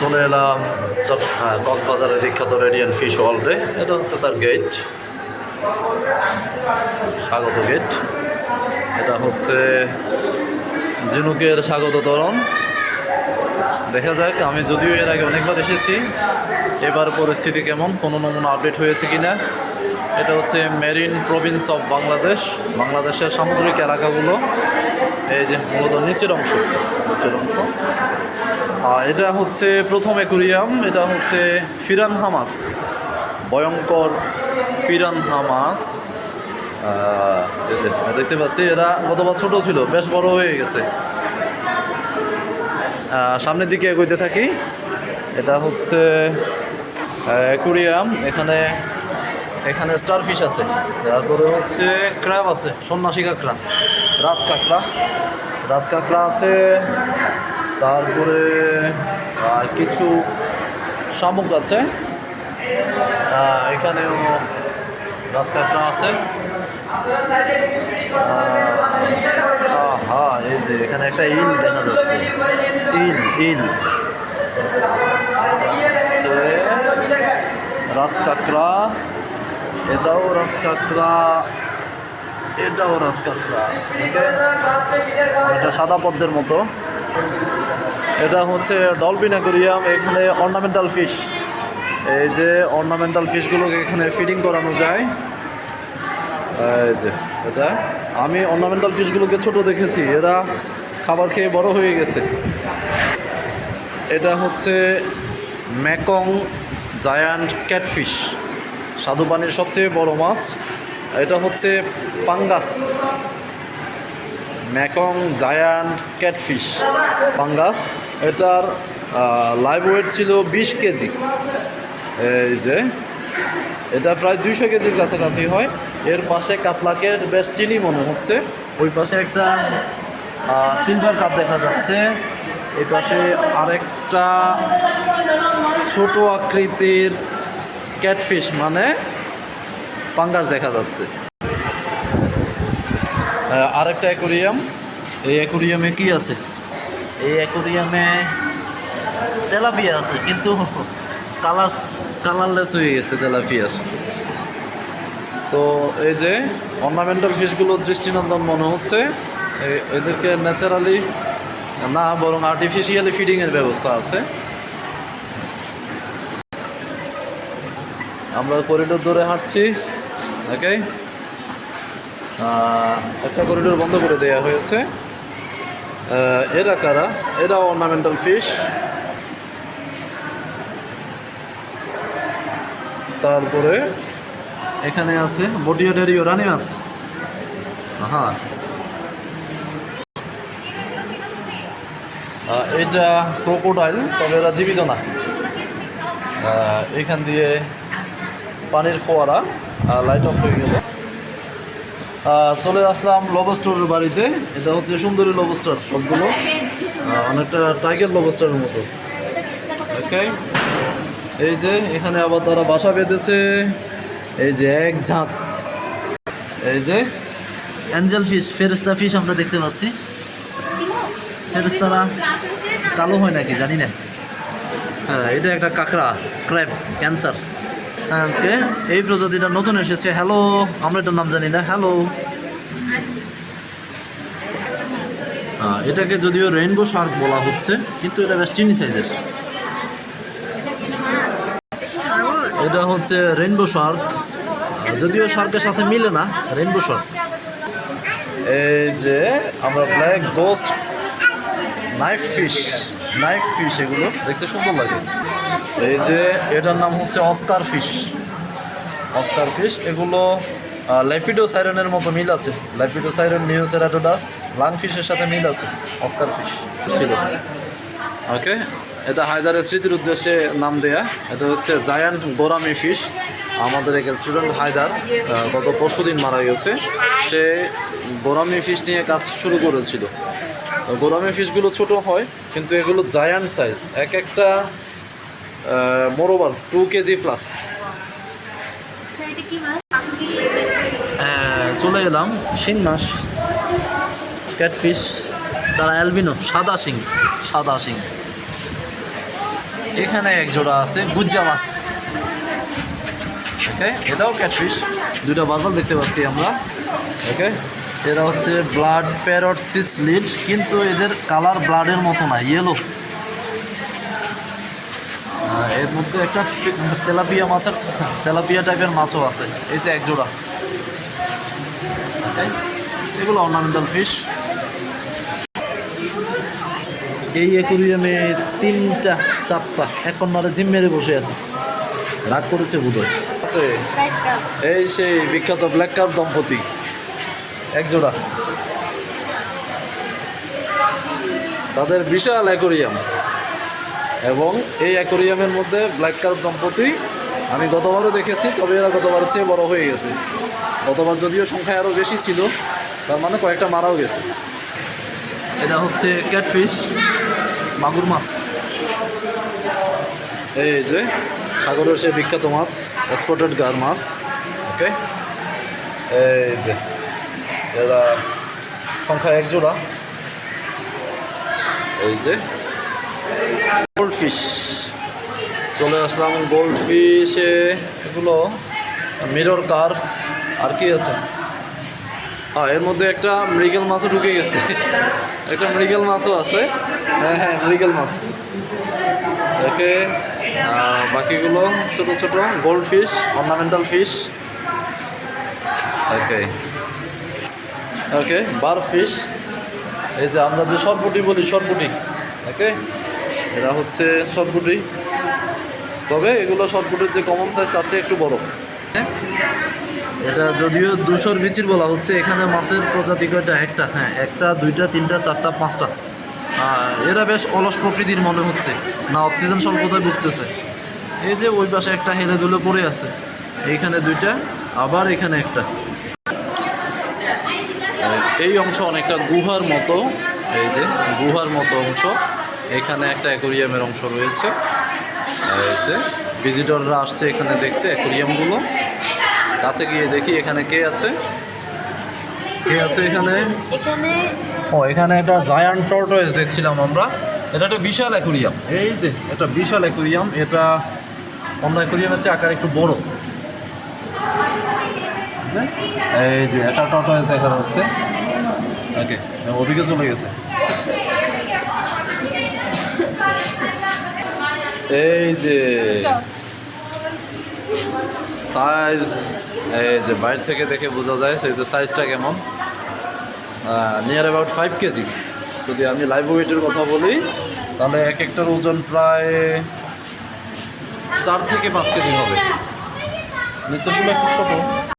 চলে এলাম কক্সবাজারের বিখ্যাত রেডিয়েন্ট ফিশ ওয়ার্ল্ডে। এটা হচ্ছে তার গেট, স্বাগত গেট। এটা হচ্ছে ঝিনুকের স্বাগত তোরণ। দেখা যাক, আমি যদিও এর আগে অনেকবার এসেছি, এবার পরিস্থিতি কেমন, কোনো নমুনা আপডেট হয়েছে কিনা। এটা হচ্ছে মেরিন প্রভিন্স অফ বাংলাদেশ, বাংলাদেশের সামুদ্রিক এলাকাগুলো। এই যে মূলত নিচের অংশ। এটা হচ্ছে প্রথম অ্যাকুরিয়াম। এটা হচ্ছে পিরানহা মাছ, ভয়ঙ্কর পিরানহা মাছ। দেখতে পাচ্ছি এরা গতবার ছোট ছিল, বেশ বড় হয়ে গেছে। সামনের দিকে এগোতে থাকি। এটা হচ্ছে অ্যাকুরিয়াম। এখানে স্টারফিশ আছে, তারপরে হচ্ছে ক্র্যাব আছে, সন্ন্যাসী কাঁকড়া, রাজ কাঁকড়া আছে, তারপরে কিছু শামুক আছে। এখানেও রাজ কাঁকড়া আছে। এই যে এখানে একটা ইল দেখা যাচ্ছে, ইল রাজ কাঁকড়া, এটাও রাজ কাঁকড়া। এটা সাদা পদ্মের মতো। এটা হচ্ছে ডলফিন অ্যাকুরিয়াম। এখানে অর্নামেন্টাল ফিশ, এই যে অর্নামেন্টাল ফিশগুলোকে এখানে ফিডিং করানো যায়। এই যে এটা, আমি অর্নামেন্টাল ফিশগুলোকে ছোট দেখেছি, এরা খাবার খেয়ে বড় হয়ে গেছে। এটা হচ্ছে মেকং জায়ান্ট ক্যাটফিশ, স্বাদু পানির সবচেয়ে বড় মাছ। এটা হচ্ছে পাঙ্গাস, মেকং জায়ান্ট ক্যাটফিশ পাঙ্গাস। এটার লাইভ ওয়েট ছিল 20 কেজি। এই যে এটা প্রায় 200 কেজির কাছাকাছি হয়। এর পাশে কাতলাকে বেশ চিনি মনে হচ্ছে। ওই পাশে একটা সিলভার কাপ দেখা যাচ্ছে। এই পাশে আরেকটা ছোট আকৃতির ক্যাটফিশ মানে পাঙ্গাস দেখা যাচ্ছে। আরেকটা অ্যাকুরিয়াম। এই অ্যাকুরিয়ামে কি আছে? এই অ্যাকুরিয়ামে তেলাপিয়া আছে, কিন্তু কালারলেস হয়ে গেছে তেলাপিয়ার। তো এই যে অর্নামেন্টাল ফিশগুলোর দৃষ্টিনন্দন মনে হচ্ছে। এদেরকে ন্যাচারালি না, বরং আর্টিফিশিয়ালি ফিডিংয়ের ব্যবস্থা আছে। আমরা করিডোর ধরে হাঁটছি। ওকে, একটা করিডোর বন্ধ করে দেওয়া হয়েছে। এরা কারা? এরা অর্নামেন্টাল ফিশ। তারপরে এখানে আছে বটিয়াডারিও রানী মাছ। এটা ক্রোকোডাইল, তবে এরা জীবিত না। এখান দিয়ে পানির ফোয়ারা, লাইট অফ হয়ে গেল। চলে আসলাম লবস্টারের বাড়িতে। এটা হচ্ছে সুন্দরী লবস্টার, সবগুলো অনেকটা টাইগার লবস্টারের মতো। ওকে, এই যে এখানে আবার তারা বাসা বেঁধেছে। এই যে এক ঝাঁক, এই যে অ্যাঞ্জেল ফিশ, ফেরেস্তা ফিশ আমরা দেখতে পাচ্ছি। ফেরেস্তারা কালো হয় নাকি জানি না। এটা একটা কাঁকড়া, ক্র্যাব, ক্যান্সার। ওকে, এই প্রজাতিটা নতুন এসেছে। হ্যালো, আমরা এটার নাম জানি না। হ্যালো, এটাকে যদিও রেইনবো শার্ক বলা হচ্ছে, কিন্তু এটা বেশ চিনি সাইজের। এটা হচ্ছে রেইনবো শার্ক, যদিও শার্কের সাথে মিলে না, রেইনবো শার্ক। এই যে আমরা ব্ল্যাক গোস্ট নাইফ ফিশ, এগুলো দেখতে সুন্দর লাগে। এই যে এটার নাম হচ্ছে অস্কার ফিশ। এগুলো ল্যাপিডোসাইরনের মতো মিল আছে। ল্যাপিডোসাইরন, নিওসেরাটোডাস, লাং ফিশের সাথে মিল আছে অস্কার ফিশ ছিল। ওকে, এটা হায়দারের স্মৃতির উদ্দেশ্যে নাম দেয়া। এটা হচ্ছে জায়ান্ট গোরামি ফিশ। আমাদের এক স্টুডেন্ট হায়দার গত পরশুদিন মারা গেছে। সে গোরামি ফিশ নিয়ে কাজ শুরু করেছিল। গোরামি ফিশগুলো ছোট হয়, কিন্তু এগুলো জায়ান্ট সাইজ। একটা মোরওভার 2 কেজি প্লাস। চলে এলাম শিং মাছ, ক্যাটফিশ, তারা অ্যালবিনো, সাদা শিং। এখানে এক জোড়া আছে গুজ্জা মাছ। ওকে, এটাও ক্যাটফিশ, দুইটা বারবার দেখতে পাচ্ছি আমরা। ওকে, এরা হচ্ছে ব্লাড প্যারট সিচলিড, কিন্তু এদের কালার ব্লাডের মতো না, ইয়েলো। এর মধ্যে একটা তেলাপিয়া টাইপের মাছও আছে। এই যে এক জোড়া। এগুলো অর্নামেন্টাল ফিশ। এই অ্যাকুরিয়ামে 3টা 4টা এক কর্নারে জিম মেরে বসে আছে, রাগ করেছে বোধহয়। আছে এই সেই বিখ্যাত ব্ল্যাক কার্প দম্পতি, এক জোড়া। তাদের বিশাল অ্যাকুরিয়াম, এবং এই অ্যাকুরিয়ামের মধ্যে ব্ল্যাক কার্প দম্পতি আমি গতবারও দেখেছি, তবে এরা গতবারের চেয়ে বড় হয়ে গেছে। গতবার যদিও সংখ্যায় আরও বেশি ছিল, তার মানে কয়েকটা মারাও গেছে। এটা হচ্ছে ক্যাটফিশ, মাগুর মাছ। এই যে সাগরের সে বিখ্যাত মাছ, স্পটেড গার মাছ। ওকে, এই যে এরা সংখ্যা এক জোড়া। এই যে গোল্ড ফিশ, চলে আসলাম গোল্ড ফিশে। এগুলো মিরর কার্ভ। আর কি আছে? এর মধ্যে একটা মৃগেল মাছও ঢুকে গেছে। একটা মৃগেল মাছও আছে। হ্যাঁ হ্যাঁ, মৃগেল মাছ। ওকে, বাকিগুলো ছোট ছোট গোল্ড ফিশ, অর্নামেন্টাল ফিশ। ওকে ওকে, বার ফিশ। এই যে আমরা যে সরপুটি বলি, সরপুটি। ওকে, এরা হচ্ছে সরপুটি, তবে এগুলো সরপুটির যে কমন সাইজ তার চেয়ে একটু বড়। এটা যদিও 200 বিচির বলা হচ্ছে, এখানে মাছের প্রজাতি কয়টা? একটা, হ্যাঁ, একটা, দুইটা, তিনটা, চারটা, পাঁচটা। এরা বেশ অলস প্রকৃতির মনে হচ্ছে, না অক্সিজেন স্বল্পতায় ভুগতেছে। এই যে ওই পাশে একটা হেলে দুলে পড়ে আছে, এইখানে দুইটা, আবার এখানে একটা। এই অংশ অনেকটা গুহার মতো, এই যে গুহার মতো অংশ। এখানে একটা অ্যাকোরিয়ামের অংশ রয়েছে। এই যে ভিজিটররা আসছে এখানে দেখতে অ্যাকোরিয়ামগুলো। কাছে গিয়ে দেখি এখানে কে আছে, কে আছে এখানে। এখানে একটা জায়ান্ট টর্টয়েস দেখছিলাম আমরা। এটা একটা বিশাল অ্যাকোরিয়াম। এই যে এটা বিশাল অ্যাকোরিয়াম, এটা অন্য অ্যাকোরিয়ামের চেয়ে আকার একটু বড়। এই যে একটা টর্টয়েস দেখা যাচ্ছে। ওকে, ওদিকে চলে গেছে। এই যে সাইজ, এই যে বাইরে থেকে দেখে বোঝা যায় সেই সাইজটা কেমন। Near about 5 KG. যদি আমি লাইভ ওয়েটের কথা বলি, তাহলে এক একটার ওজন প্রায় 4 থেকে 5 কেজি হবে। নিচেরগুলো একটু ছোটো।